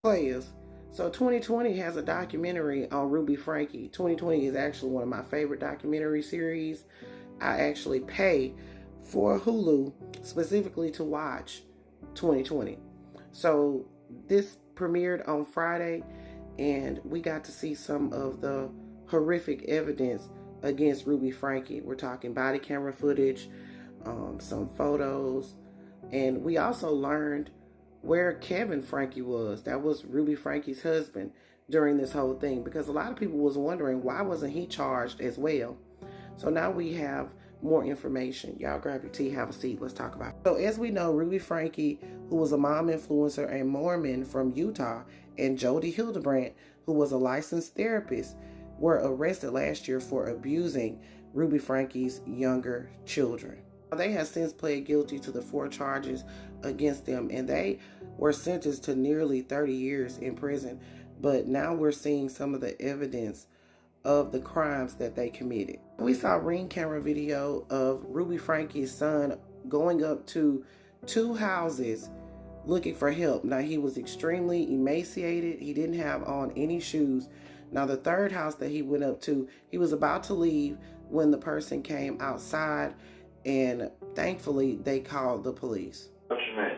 Players. So 2020 has a documentary on Ruby Franke. 2020 is actually one of my favorite documentary series. I actually pay for Hulu specifically to watch 2020. So this premiered on Friday, and we got to see some of the horrific evidence against Ruby Franke. We're talking body camera footage, some photos, and we also learned where Kevin Franke was. That was Ruby Franke's husband during this whole thing, because a lot of people was wondering why wasn't he charged as well. So now we have more information. Y'all grab your tea, have a seat, let's talk about it. So as we know, Ruby Franke, who was a mom influencer and Mormon from Utah, and Jodi Hildebrandt, who was a licensed therapist, were arrested last year for abusing Ruby Franke's younger children. They have since pled guilty to the 4 charges against them, and they were sentenced to nearly 30 years in prison. But now we're seeing some of the evidence of the crimes that they committed. We saw ring camera video of Ruby Franke's son going up to 2 houses looking for help. Now, he was extremely emaciated. He didn't have on any shoes. Now, the 3rd house that he went up to, he was about to leave when the person came outside, and thankfully they called the police. What's your name?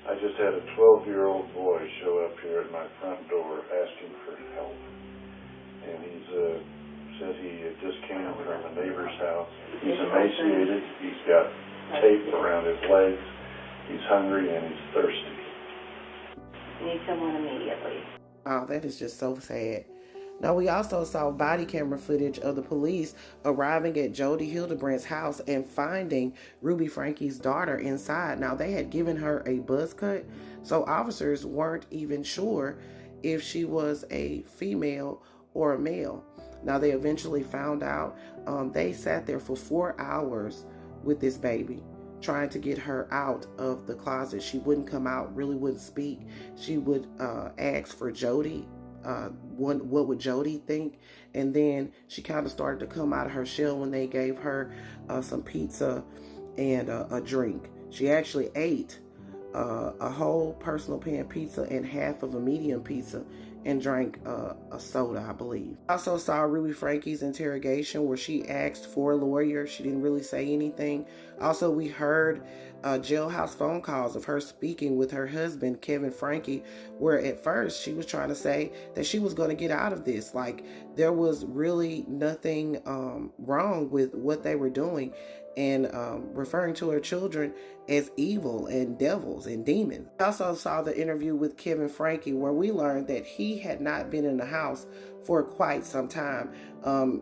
I just had a 12-year-old boy show up here at my front door asking for help. And says he just came from a neighbor's house. He's emaciated, he's got tape around his legs, he's hungry, and he's thirsty. You need someone immediately. Oh, that is just so sad. Now, we also saw body camera footage of the police arriving at Jodi Hildebrandt's house and finding Ruby Franke's daughter inside. Now, they had given her a buzz cut, so officers weren't even sure if she was a female or a male. Now, they eventually found out. They sat there for 4 hours with this baby, trying to get her out of the closet. She wouldn't come out, really wouldn't speak. She would ask for Jodi. What would Jodi think? And then she kind of started to come out of her shell when they gave her some pizza and a drink. She actually ate a whole personal pan pizza and half of a medium pizza and drank a soda, I believe. I also saw Ruby Franke's interrogation where she asked for a lawyer. She didn't really say anything. Also, we heard jailhouse phone calls of her speaking with her husband, Kevin Franke, where at first she was trying to say that she was going to get out of this. Like, there was really nothing wrong with what they were doing, and referring to her children as evil and devils and demons. I also saw the interview with Kevin Franke where we learned that he had not been in the house for quite some time.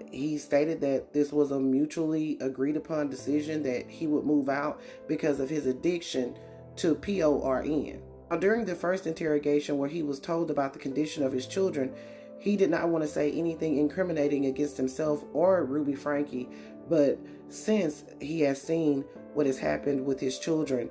He stated that this was a mutually agreed upon decision that he would move out because of his addiction to PORN. Now, during the first interrogation where he was told about the condition of his children, he did not want to say anything incriminating against himself or Ruby Franke, but since he has seen what has happened with his children,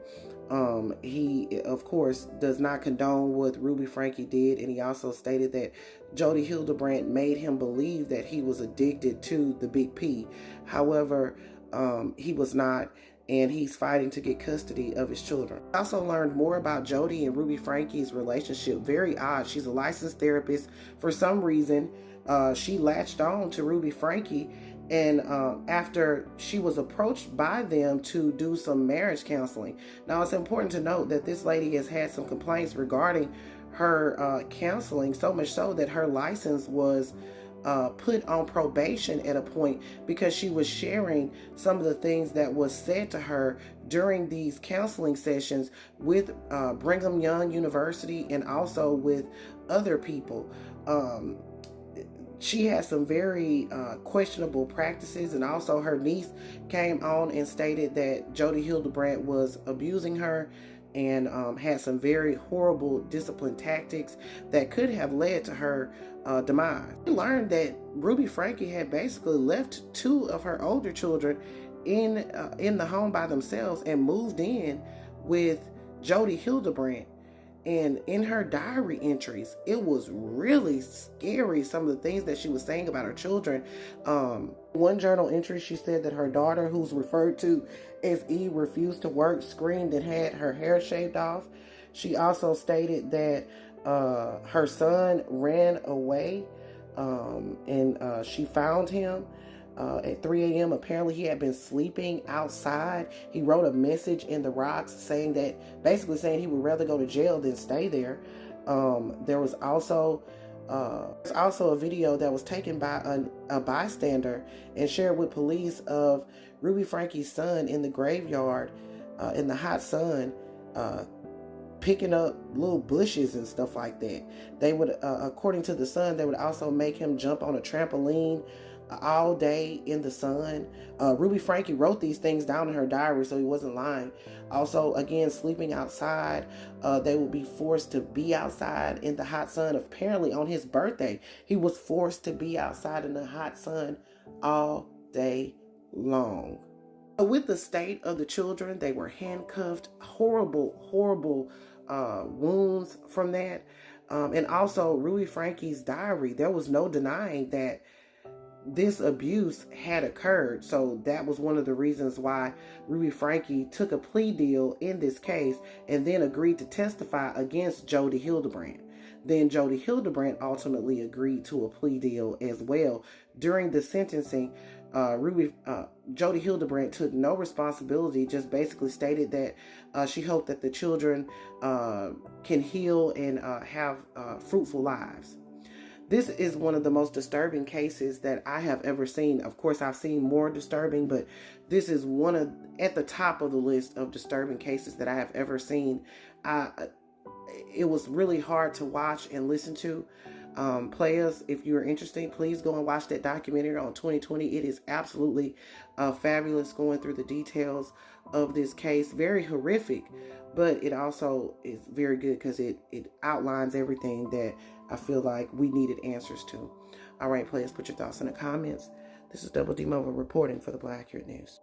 he, of course, does not condone what Ruby Franke did, and he also stated that Jodi Hildebrandt made him believe that he was addicted to the Big P. However, he was not, and he's fighting to get custody of his children. I also learned more about Jodi and Ruby Franke's relationship. Very odd. She's a licensed therapist. For some reason, she latched on to Ruby Franke, and after she was approached by them to do some marriage counseling. Now, it's important to note that this lady has had some complaints regarding her counseling, so much so that her license was put on probation at a point because she was sharing some of the things that was said to her during these counseling sessions with Brigham Young University and also with other people. She had some very questionable practices, and also her niece came on and stated that Jodi Hildebrandt was abusing her and had some very horrible discipline tactics that could have led to her demise. We learned that Ruby Franke had basically left 2 of her older children in the home by themselves and moved in with Jodi Hildebrandt. And in her diary entries, it was really scary, some of the things that she was saying about her children. One journal entry, she said that her daughter, who's referred to as E, refused to work, screamed, and had her hair shaved off. She also stated that her son ran away, and she found him at 3 a.m. Apparently, he had been sleeping outside. He wrote a message in the rocks saying that, basically saying he would rather go to jail than stay there. There was also a video that was taken by a bystander and shared with police of Ruby Franke's son in the graveyard in the hot sun, picking up little bushes and stuff like that. They would, according to the son, they would also make him jump on a trampoline all day in the sun. Ruby Franke wrote these things down in her diary, so he wasn't lying. Also, again, sleeping outside. They would be forced to be outside in the hot sun. Apparently, on his birthday, he was forced to be outside in the hot sun all day long. With the state of the children, they were handcuffed. Horrible, horrible wounds from that. And also, Ruby Franke's diary, there was no denying that this abuse had occurred. So that was one of the reasons why Ruby Franke took a plea deal in this case and then agreed to testify against Jodi Hildebrandt. Then Jodi Hildebrandt ultimately agreed to a plea deal as well. During the sentencing, Jodi Hildebrandt took no responsibility, just basically stated that she hoped that the children can heal and have fruitful lives. This is one of the most disturbing cases that I have ever seen. Of course, I've seen more disturbing, but this is at the top of the list of disturbing cases that I have ever seen. It was really hard to watch and listen to. Players, if you're interested, please go and watch that documentary on 2020. It is absolutely fabulous, going through the details of this case. Very horrific, but it also is very good because it outlines everything that I feel like we needed answers to. All right, players, put your thoughts in the comments. This is Double D Mova reporting for the Black Accurate News.